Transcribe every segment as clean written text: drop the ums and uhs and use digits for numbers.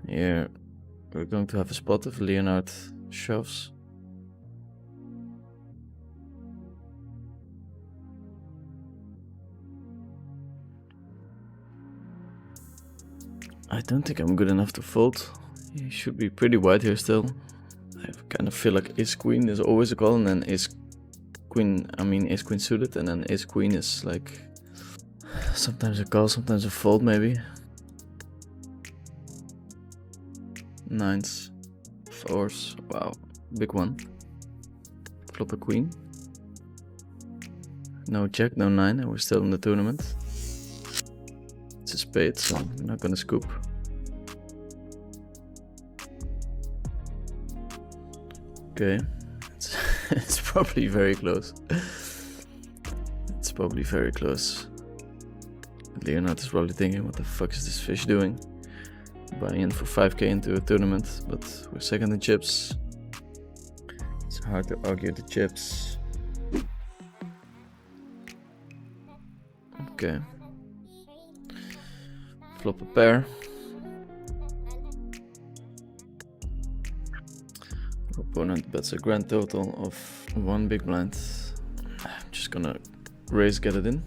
Here we're going to have a spot if Leonard shoves. I don't think I'm good enough to fold. He should be pretty wide here still. I kind of feel like ace queen is always a call, and then ace queen suited, and then ace queen is like sometimes a call, sometimes a fold maybe. Nines, fours, wow, big one. Flop a queen. No jack, no nine, and we're still in the tournament. It's a spade, so I'm not gonna scoop. Okay, it's probably very close. It's probably very close. Leonard is probably thinking, what the fuck is this fish doing? Buying in for 5k into a tournament, but we're second in chips. It's hard to argue the chips. Okay. Flop a pair. Opponent bets a grand total of 1 big blind. I'm just gonna raise, get it in.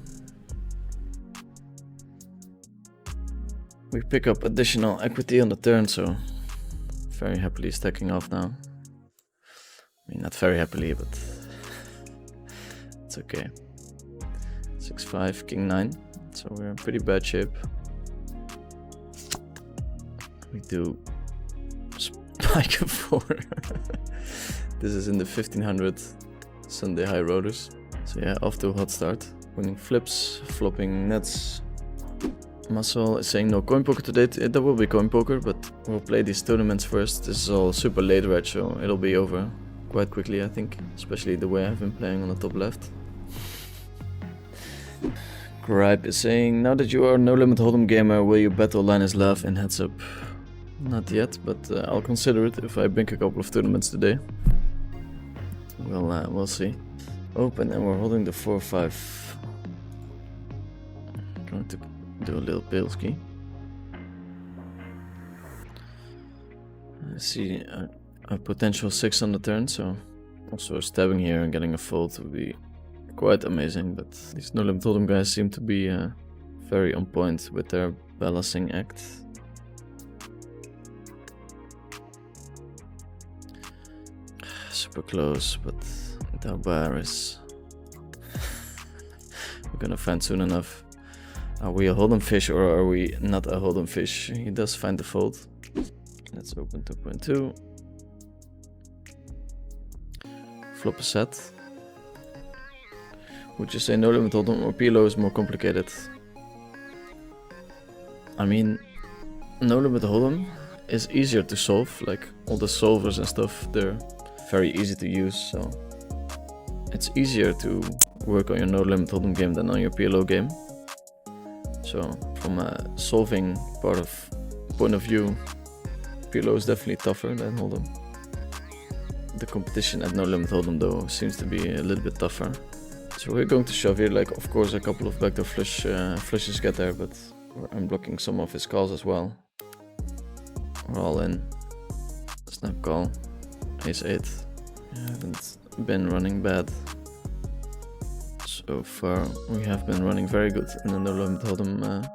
We pick up additional equity on the turn, so very happily stacking off now. I mean, not very happily, but it's okay. 6-5, king 9, so we're in pretty bad shape. We do spike a 4. This is in the 1500 Sunday high rollers. So yeah, off to a hot start. Winning flips, flopping nets. Muscle is saying no coin poker today. There will be coin poker, but we'll play these tournaments first. This is all super late reg, so it'll be over quite quickly, I think. Especially the way I've been playing on the top left. Gripe is saying, now that you are a no limit hold'em gamer, will you bet or line his love in heads up? Not yet, but I'll consider it if I bank a couple of tournaments today. We'll see. Open, and we're holding the 4-5. Going to do a little Pilski. I see a potential 6 on the turn, so also stabbing here and getting a fold would be quite amazing, but these no limit hold'em guys seem to be very on point with their balancing act. Super close, but without bar is we're gonna find soon enough. Are we a hold'em fish or are we not a hold'em fish? He does find the fold. Let's open 2.2. Flop a set. Would you say no limit hold'em or PLO is more complicated? I mean, no limit hold'em is easier to solve. Like all the solvers and stuff, they're very easy to use. So it's easier to work on your no limit hold'em game than on your PLO game. So from a solving point of view, PLO is definitely tougher than hold'em. The competition at no limit hold'em though seems to be a little bit tougher. So we're going to shove here, like of course a couple of backdoor flushes get there, but I'm blocking some of his calls as well. We're all in. Snap call. Ace 8. I haven't been running bad. So far we have been running very good in the no limit hold'em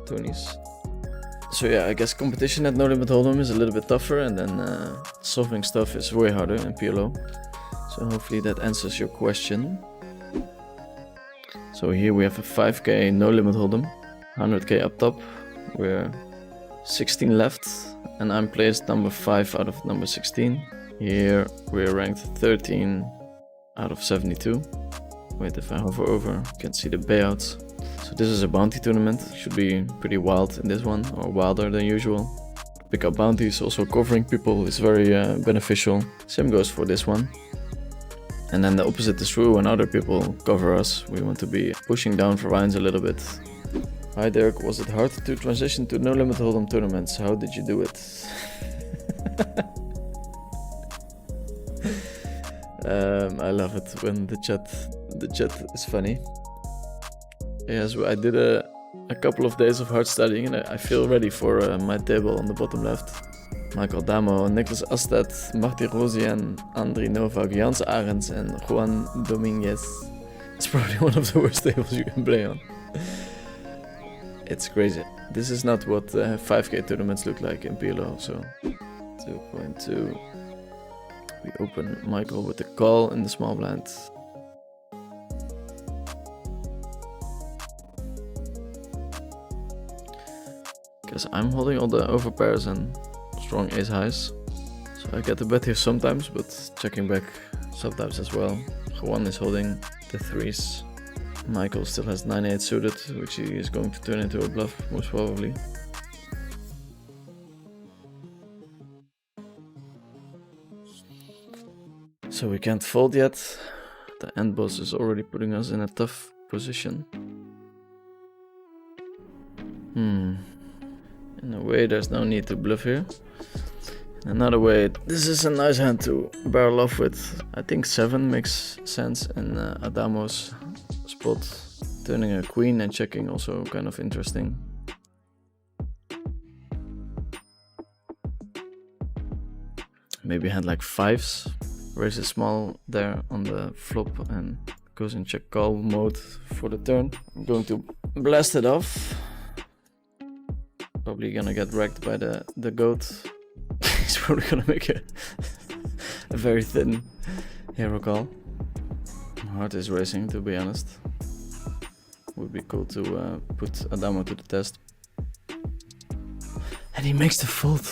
tourneys. So yeah, I guess competition at no limit hold'em is a little bit tougher, and then solving stuff is way harder in PLO. So hopefully that answers your question. So here we have a 5k no limit hold'em, 100k up top. We're 16 left, and I'm placed number 5 out of number 16. Here we're ranked 13 out of 72. Wait, if I hover over, you can see the payouts. So this is a bounty tournament. Should be pretty wild in this one, or wilder than usual. Pick up bounties, also covering people is very beneficial. Same goes for this one. And then the opposite is true when other people cover us. We want to be pushing down for rounds a little bit. Hi Dirk, was it hard to transition to no limit hold'em tournaments? How did you do it? I love it when the chat is funny. Yes, I did a couple of days of hard studying, and I feel ready for my table on the bottom left. Michael Damo, Nicholas Astet, Marty Rosien, Andriy Novak, Jans Arends, and Juan Dominguez. It's probably one of the worst tables you can play on. It's crazy. This is not what 5k tournaments look like in PLO, so 2.2. We open Michael with the call in the small blind. Guess I'm holding all the overpairs and strong ace highs. So I get the bet here sometimes, but checking back sometimes as well. Juan is holding the threes. Michael still has 9-8 suited, which he is going to turn into a bluff, most probably. So we can't fold yet. The end boss is already putting us in a tough position. In a way, there's no need to bluff here. In another way, this is a nice hand to barrel off with. I think 7 makes sense in Adamo's spot. Turning a queen and checking also kind of interesting. Maybe hand like 5s. Raises small there on the flop and goes in check call mode for the turn. I'm going to blast it off. Probably gonna get wrecked by the goat. He's probably gonna make a very thin hero call. My heart is racing, to be honest. Would be cool to put Adamo to the test. And he makes the fold.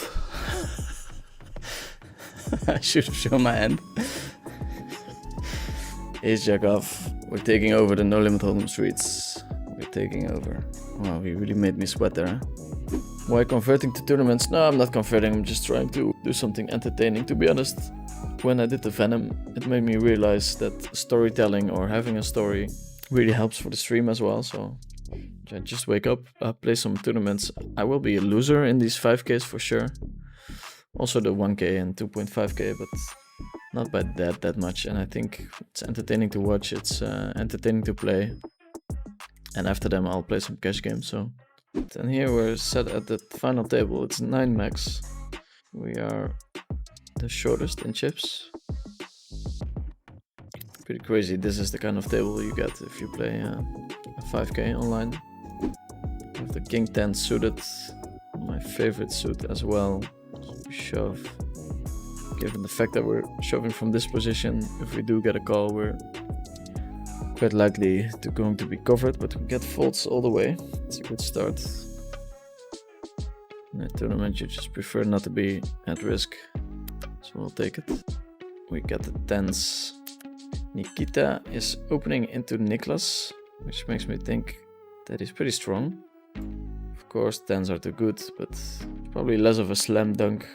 I should have shown my hand. Ace jack off. We're taking over the no limit hold'em streets. We're taking over. Wow, he really made me sweat there. Why converting to tournaments? No, I'm not converting. I'm just trying to do something entertaining. To be honest, when I did the Venom, it made me realize that storytelling or having a story really helps for the stream as well. So I just wake up, play some tournaments. I will be a loser in these 5Ks for sure. Also the 1K and 2.5K, but not by that much. And I think it's entertaining to watch. It's entertaining to play. And after them, I'll play some cash games. So, and here we're set at the final table. It's 9 max. We are the shortest in chips. Pretty crazy. This is the kind of table you get if you play a 5K online. With the king 10 suited, my favorite suit as well. Shove. Given the fact that we're shoving from this position, if we do get a call, we're quite likely going to be covered, but we get folds all the way. It's a good start. In a tournament, you just prefer not to be at risk, so we'll take it. We get the 10s. Nikita is opening into Niklas, which makes me think that he's pretty strong. Of course, 10s are too good, but probably less of a slam dunk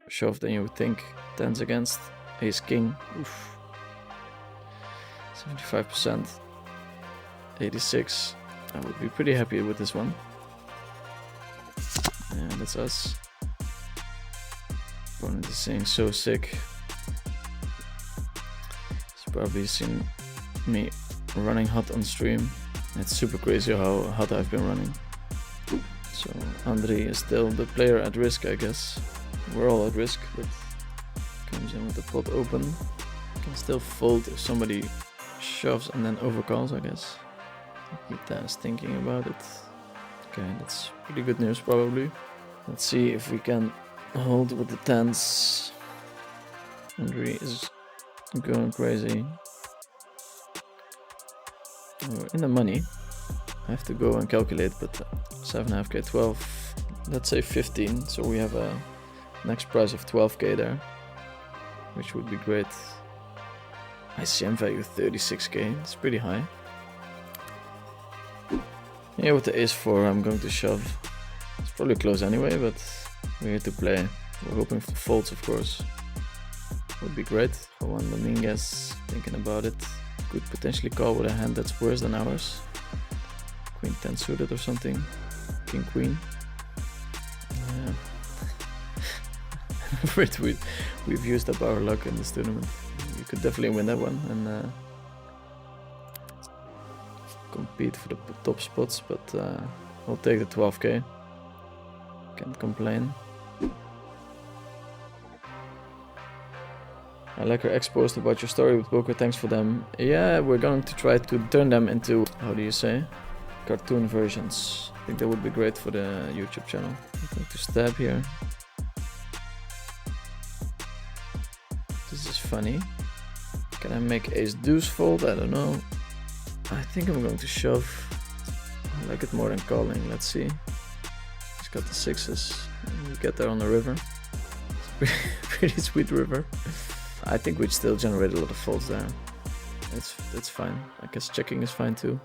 shove than you would think. 10s against ace king. Oof. 75%. 86. I would be pretty happy with this one. Yeah, that's us. Opponent is saying so sick. He's probably seen me running hot on stream. It's super crazy how hot I've been running. So Andriy is still the player at risk, I guess. We're all at risk, but comes in with the pot open. Can still fold if somebody shoves and then overcalls, I guess. Nikita is thinking about it. Okay, that's pretty good news probably. Let's see if we can hold with the 10s. Andriy is going crazy. We're in the money. I have to go and calculate, but 7.5k, 12, let's say 15. So we have a next price of 12k there, which would be great. ICM value 36k, it's pretty high. Yeah, with the ace 4, I'm going to shove. It's probably close anyway, but we're here to play. We're hoping for folds, of course. Would be great. Juan Dominguez thinking about it. Could potentially call with a hand that's worse than ours. Queen 10 suited or something. King queen. Yeah. I'm afraid we've used up our luck in this tournament. You could definitely win that one and compete for the top spots, but I'll take the 12k. Can't complain. I like your ex-post about your story with poker, thanks for them. Yeah, we're going to try to turn them into, how do you say, cartoon versions. I think that would be great for the YouTube channel. I'm going to stab here. This is funny. Can I make ace deuce fold? I don't know. I think I'm going to shove. I like it more than calling. Let's see. He's got the sixes. We get there on the river. It's pretty sweet river. I think we'd still generate a lot of folds there. It's fine. I guess checking is fine too.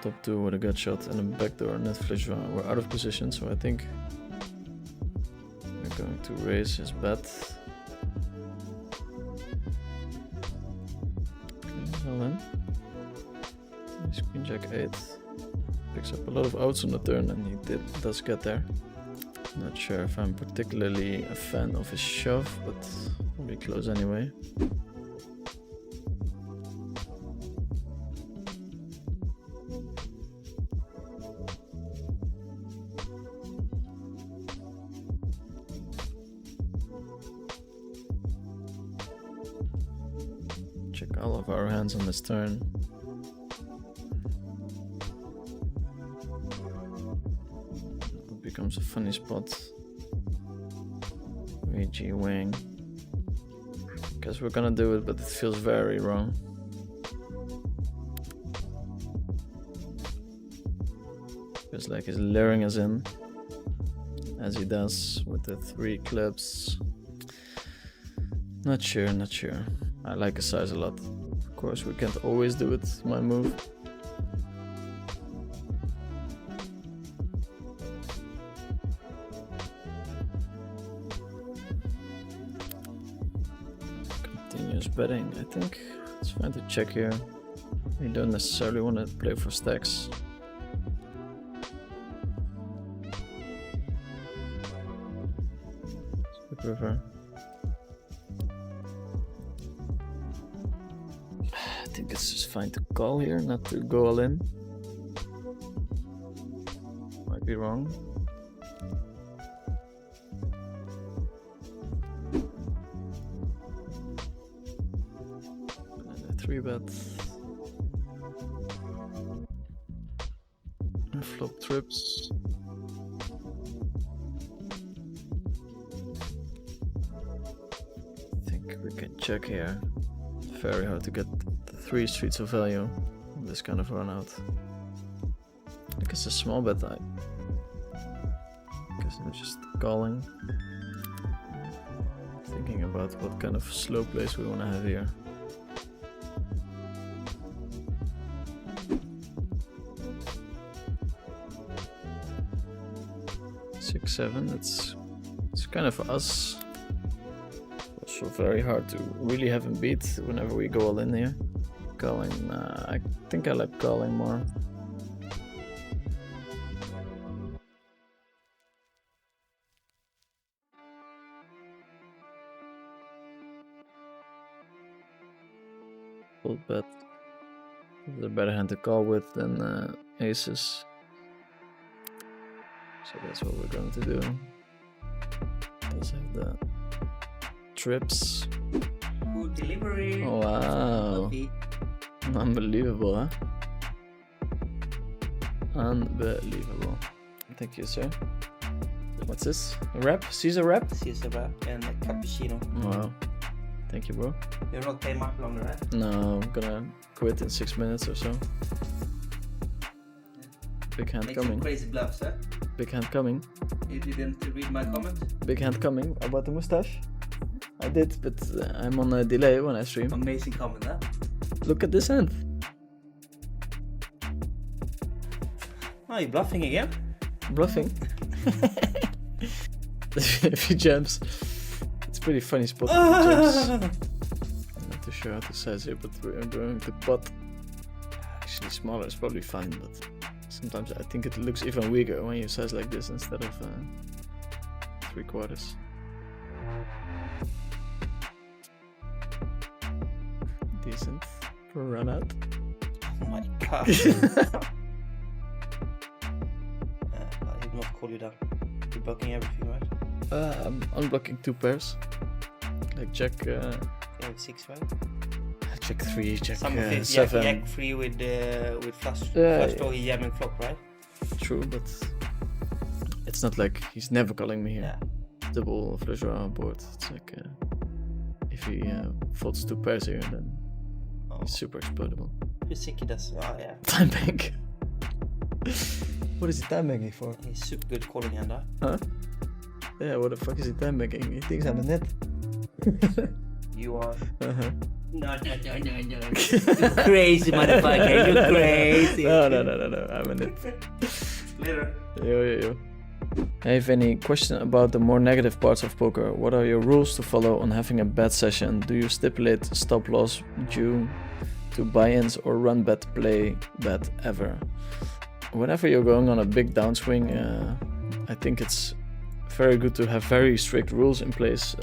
Top two with a gut shot and a backdoor net flush draw. We're out of position, so I think we're going to raise his bet. Okay, all in. He's queen jack 8. Picks up a lot of outs on the turn, and he does get there. Not sure if I'm particularly a fan of his shove, but we'll be close anyway. Check all of our hands on this turn. It becomes a funny spot. VG wing. Guess we're gonna do it, but it feels very wrong. Feels like he's luring us in, as he does with the 3 clubs. Not sure, not sure. I like his size a lot. Of course, we can't always do it, my move. Continuous betting. I think it's fine to check here. We don't necessarily want to play for stacks. Split river. I think it's just fine to call here, not to go all in. Might be wrong. And a 3-bet. And flop trips. I think we can check here. Very hard to get 3 streets of value on this kind of run out. I guess a small bet. I guess I'm just calling. Thinking about what kind of slow plays we want to have here. Six, 7. It's kind of us. Also very hard to really have him beat whenever we go all in here. Calling, I think I like calling more. Fold bet. It's a better hand to call with than aces. So that's what we're going to do. Let's have the trips. Good delivery. Oh, wow. Unbelievable, huh? Unbelievable. Thank you, sir. What's this? A wrap? Caesar wrap? Caesar wrap and a cappuccino. Wow. Thank you, bro. You're not paying much longer, right? No, I'm gonna quit in 6 minutes or so. Big hand Make coming. some crazy bluffs, huh? Big hand coming. You didn't read my comment? Big hand coming about the mustache. I did, but I'm on a delay when I stream. Amazing comment, huh? Look at this hand. Oh, you're bluffing again? Bluffing. If he jumps, it's pretty funny spot. If he jumps. I'm not too sure how to size here, but we're going to pot. Actually, smaller is probably fine, but sometimes I think it looks even weaker when you size like this instead of 3/4. Decent for a run out. Oh my god. call you down? You're blocking everything, right? I'm unblocking 2 pairs. Like Jack, Yeah, with 6, right? Jack 3, Jack Some of it, 7. Jack 3 with flush draw, he's jamming flop, right? True, but it's not like he's never calling me here. Yeah. Double flush draw on board. It's like if he folds 2 pairs here, then he's super exploitable. You think he does? Oh yeah. Time bank. What is he time banking for? He's super good calling hand, huh? Huh? Yeah, what the fuck is he time banking? He thinks I'm a net. You are. Uh-huh. No. Crazy motherfucker, you're crazy. No, I'm a net. Later. Yo. I have any question about the more negative parts of poker? What are your rules to follow on having a bad session? Do you stipulate stop loss due to buy-ins or run bet, play bet ever? Whenever you're going on a big downswing, I think it's very good to have very strict rules in place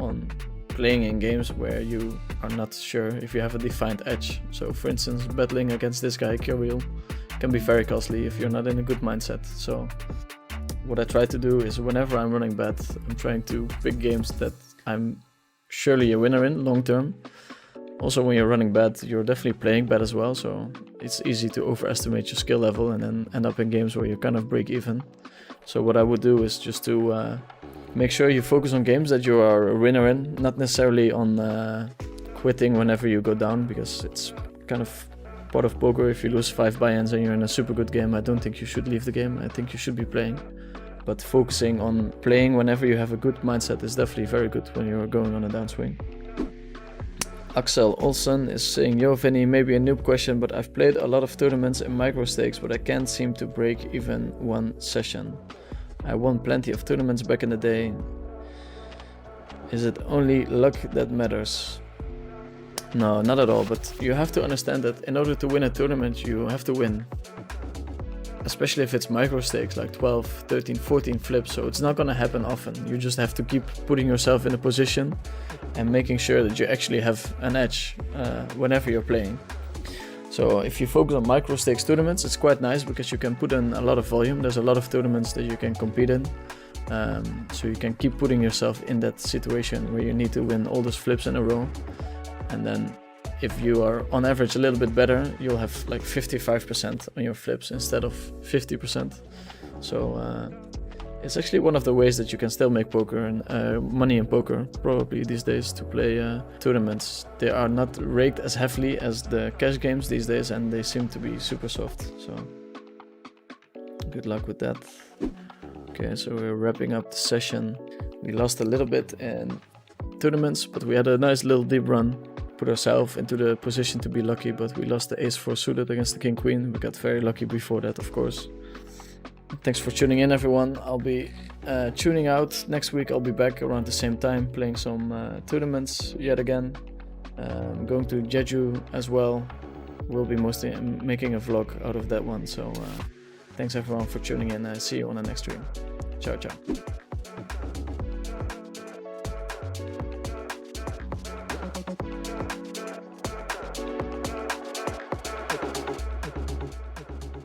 on playing in games where you are not sure if you have a defined edge. So for instance, battling against this guy, Kirill, can be very costly if you're not in a good mindset. So what I try to do is whenever I'm running bet, I'm trying to pick games that I'm surely a winner in long term. Also, when you're running bet, you're definitely playing bet as well, so it's easy to overestimate your skill level and then end up in games where you kind of break even. So what I would do is just to make sure you focus on games that you are a winner in, not necessarily on quitting whenever you go down, because it's kind of part of poker. If you lose 5 buy-ins and you're in a super good game, I don't think you should leave the game. I think you should be playing. But focusing on playing whenever you have a good mindset is definitely very good when you're going on a downswing. Axel Olsen is saying, yo Vinny, maybe a noob question, but I've played a lot of tournaments in micro stakes, but I can't seem to break even one session. I won plenty of tournaments back in the day. Is it only luck that matters? No, not at all, but you have to understand that in order to win a tournament, you have to win. Especially if it's micro stakes, like 12, 13, 14 flips, so it's not gonna happen often. You just have to keep putting yourself in a position and making sure that you actually have an edge whenever you're playing. So if you focus on micro stakes tournaments, it's quite nice because you can put in a lot of volume. There's a lot of tournaments that you can compete in. So you can keep putting yourself in that situation where you need to win all those flips in a row. And then if you are on average a little bit better, you'll have like 55% on your flips instead of 50%. So it's actually one of the ways that you can still make poker and money in poker, probably these days, to play tournaments. They are not raked as heavily as the cash games these days, and they seem to be super soft. So good luck with that. Okay, so we're wrapping up the session. We lost a little bit in tournaments, but we had a nice little deep run. Put ourselves into the position to be lucky, but we lost the ace-4 suited against the king-queen. We got very lucky before that, of course. Thanks for tuning in, everyone. I'll be tuning out. Next week I'll be back around the same time, playing some tournaments yet again. Going to Jeju as well. We'll be mostly making a vlog out of that one. So thanks everyone for tuning in. See you on the next stream. Ciao, ciao.